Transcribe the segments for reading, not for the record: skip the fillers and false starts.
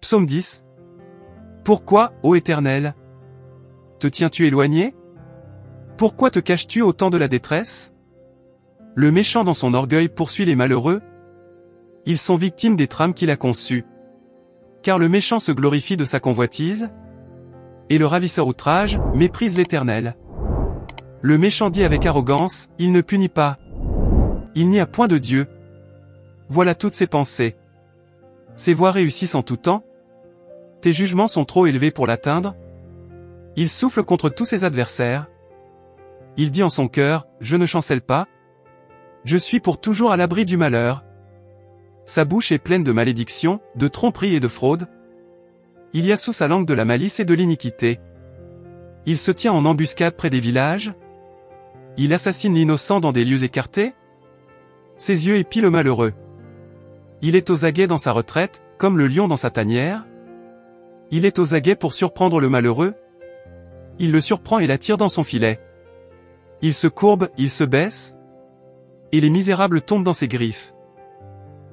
Psaume 10. Pourquoi, ô Éternel, te tiens-tu éloigné? Pourquoi te caches-tu au temps de la détresse? Le méchant dans son orgueil poursuit les malheureux. Ils sont victimes des trames qu'il a conçues. Car le méchant se glorifie de sa convoitise, et le ravisseur outrage méprise l'Éternel. Le méchant dit avec arrogance, il ne punit pas. Il n'y a point de Dieu. Voilà toutes ses pensées. Ses voies réussissent en tout temps. Tes jugements sont trop élevés pour l'atteindre. Il souffle contre tous ses adversaires. Il dit en son cœur, je ne chancelle pas. Je suis pour toujours à l'abri du malheur. Sa bouche est pleine de malédictions, de tromperies et de fraudes. Il y a sous sa langue de la malice et de l'iniquité. Il se tient en embuscade près des villages. Il assassine l'innocent dans des lieux écartés. Ses yeux épient le malheureux. Il est aux aguets dans sa retraite, comme le lion dans sa tanière. Il est aux aguets pour surprendre le malheureux. Il le surprend et l'attire dans son filet. Il se courbe, il se baisse, et les misérables tombent dans ses griffes.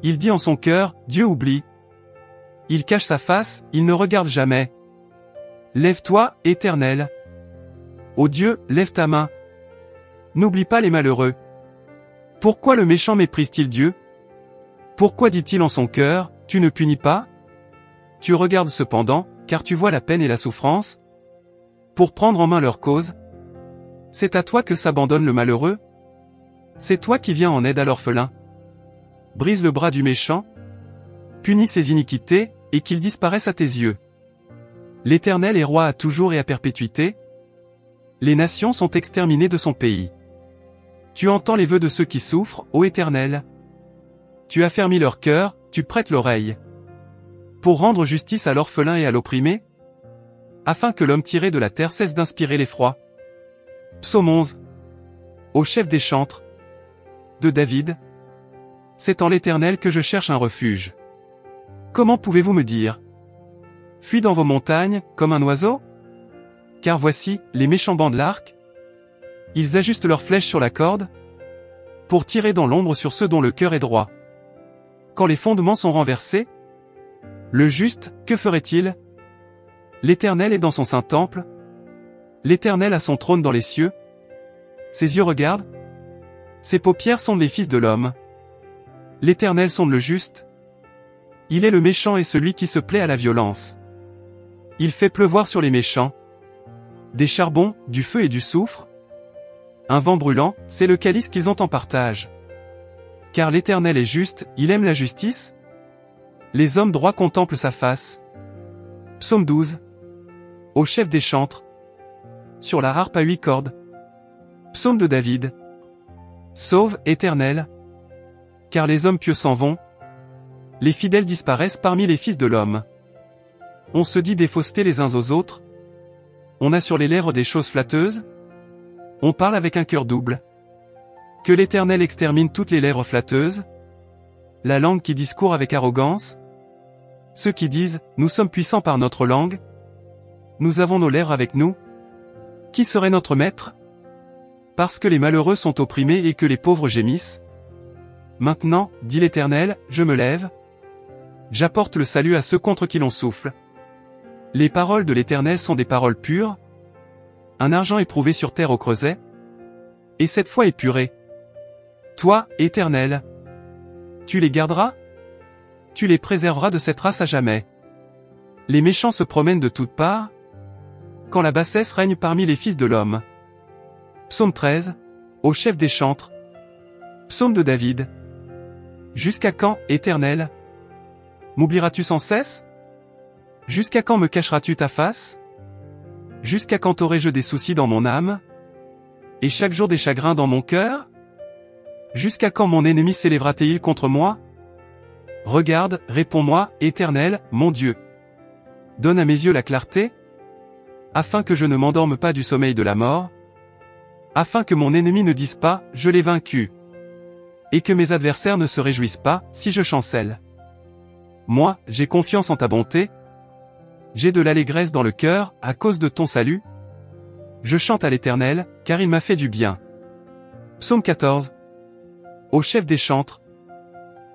Il dit en son cœur, Dieu oublie. Il cache sa face, il ne regarde jamais. Lève-toi, Éternel. Ô Dieu, lève ta main. N'oublie pas les malheureux. Pourquoi le méchant méprise-t-il Dieu? Pourquoi dit-il en son cœur, tu ne punis pas? Tu regardes cependant, car tu vois la peine et la souffrance, pour prendre en main leur cause. C'est à toi que s'abandonne le malheureux. C'est toi qui viens en aide à l'orphelin. Brise le bras du méchant, punis ses iniquités, et qu'il disparaisse à tes yeux. L'Éternel est roi à toujours et à perpétuité. Les nations sont exterminées de son pays. Tu entends les vœux de ceux qui souffrent, ô Éternel. Tu affermis leur cœur, tu prêtes l'oreille. Pour rendre justice à l'orphelin et à l'opprimé, afin que l'homme tiré de la terre cesse d'inspirer l'effroi. Psaume 11. Au chef des chantres. De David. C'est en l'Éternel que je cherche un refuge. Comment pouvez-vous me dire? Fuis dans vos montagnes, comme un oiseau? Car voici, les méchants bandent l'arc. Ils ajustent leurs flèches sur la corde, pour tirer dans l'ombre sur ceux dont le cœur est droit. Quand les fondements sont renversés, le juste, que ferait-il? L'Éternel est dans son saint temple. L'Éternel a son trône dans les cieux. Ses yeux regardent. Ses paupières sondent les fils de l'homme. L'Éternel sonde le juste. Il est le méchant et celui qui se plaît à la violence. Il fait pleuvoir sur les méchants des charbons, du feu et du soufre. Un vent brûlant, c'est le calice qu'ils ont en partage. Car l'Éternel est juste, il aime la justice. Les hommes droits contemplent sa face. Psaume 12. Au chef des chantres. Sur la harpe à 8 cordes. Psaume de David. Sauve, Éternel. Car les hommes pieux s'en vont. Les fidèles disparaissent parmi les fils de l'homme. On se dit des faussetés les uns aux autres. On a sur les lèvres des choses flatteuses. On parle avec un cœur double. Que l'Éternel extermine toutes les lèvres flatteuses. La langue qui discourt avec arrogance. Ceux qui disent, nous sommes puissants par notre langue. Nous avons nos lèvres avec nous. Qui serait notre maître? Parce que les malheureux sont opprimés et que les pauvres gémissent. Maintenant, dit l'Éternel, je me lève. J'apporte le salut à ceux contre qui l'on souffle. Les paroles de l'Éternel sont des paroles pures. Un argent éprouvé sur terre au creuset. Et cette fois épuré. Toi, Éternel, tu les garderas? Tu les préserveras de cette race à jamais. Les méchants se promènent de toutes parts, quand la bassesse règne parmi les fils de l'homme. Psaume 13. Au chef des chantres. Psaume de David. Jusqu'à quand, Éternel? M'oublieras-tu sans cesse? Jusqu'à quand me cacheras-tu ta face? Jusqu'à quand aurai-je des soucis dans mon âme? Et chaque jour des chagrins dans mon cœur? Jusqu'à quand mon ennemi s'élèvera-t-il contre moi? Regarde, réponds-moi, Éternel, mon Dieu. Donne à mes yeux la clarté, afin que je ne m'endorme pas du sommeil de la mort, afin que mon ennemi ne dise pas, je l'ai vaincu, et que mes adversaires ne se réjouissent pas, si je chancelle. Moi, j'ai confiance en ta bonté, j'ai de l'allégresse dans le cœur, à cause de ton salut. Je chante à l'Éternel, car il m'a fait du bien. Psaume 14. Au chef des chantres.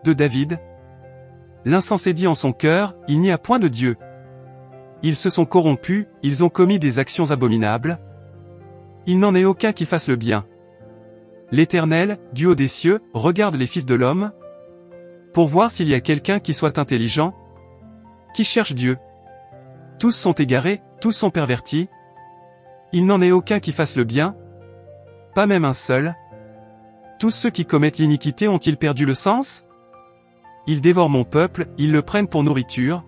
De David. L'insensé dit en son cœur, il n'y a point de Dieu. Ils se sont corrompus, ils ont commis des actions abominables. Il n'en est aucun qui fasse le bien. L'Éternel, du haut des cieux, regarde les fils de l'homme, pour voir s'il y a quelqu'un qui soit intelligent, qui cherche Dieu. Tous sont égarés, tous sont pervertis. Il n'en est aucun qui fasse le bien, pas même un seul. Tous ceux qui commettent l'iniquité ont-ils perdu le sens? Ils dévorent mon peuple, ils le prennent pour nourriture.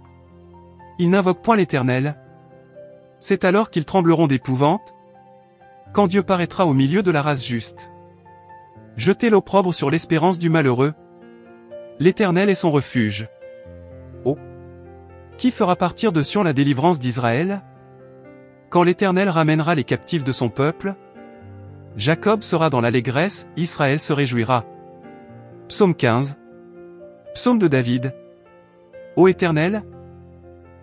Ils n'invoquent point l'Éternel. C'est alors qu'ils trembleront d'épouvante, quand Dieu paraîtra au milieu de la race juste. Jetez l'opprobre sur l'espérance du malheureux. L'Éternel est son refuge. Oh! Qui fera partir de Sion la délivrance d'Israël? Quand l'Éternel ramènera les captifs de son peuple, Jacob sera dans l'allégresse, Israël se réjouira. Psaume 15. Psaume de David. Ô Éternel,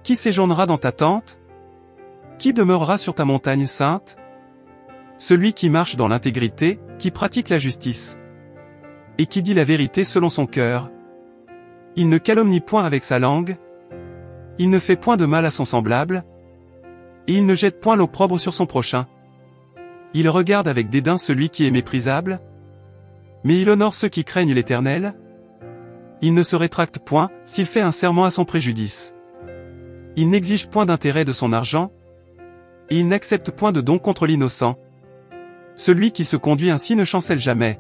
qui séjournera dans ta tente? Qui demeurera sur ta montagne sainte? Celui qui marche dans l'intégrité, qui pratique la justice, et qui dit la vérité selon son cœur. Il ne calomnie point avec sa langue, il ne fait point de mal à son semblable, et il ne jette point l'opprobre sur son prochain. Il regarde avec dédain celui qui est méprisable, mais il honore ceux qui craignent l'Éternel. Il ne se rétracte point, s'il fait un serment à son préjudice. Il n'exige point d'intérêt de son argent, et il n'accepte point de don contre l'innocent. Celui qui se conduit ainsi ne chancelle jamais.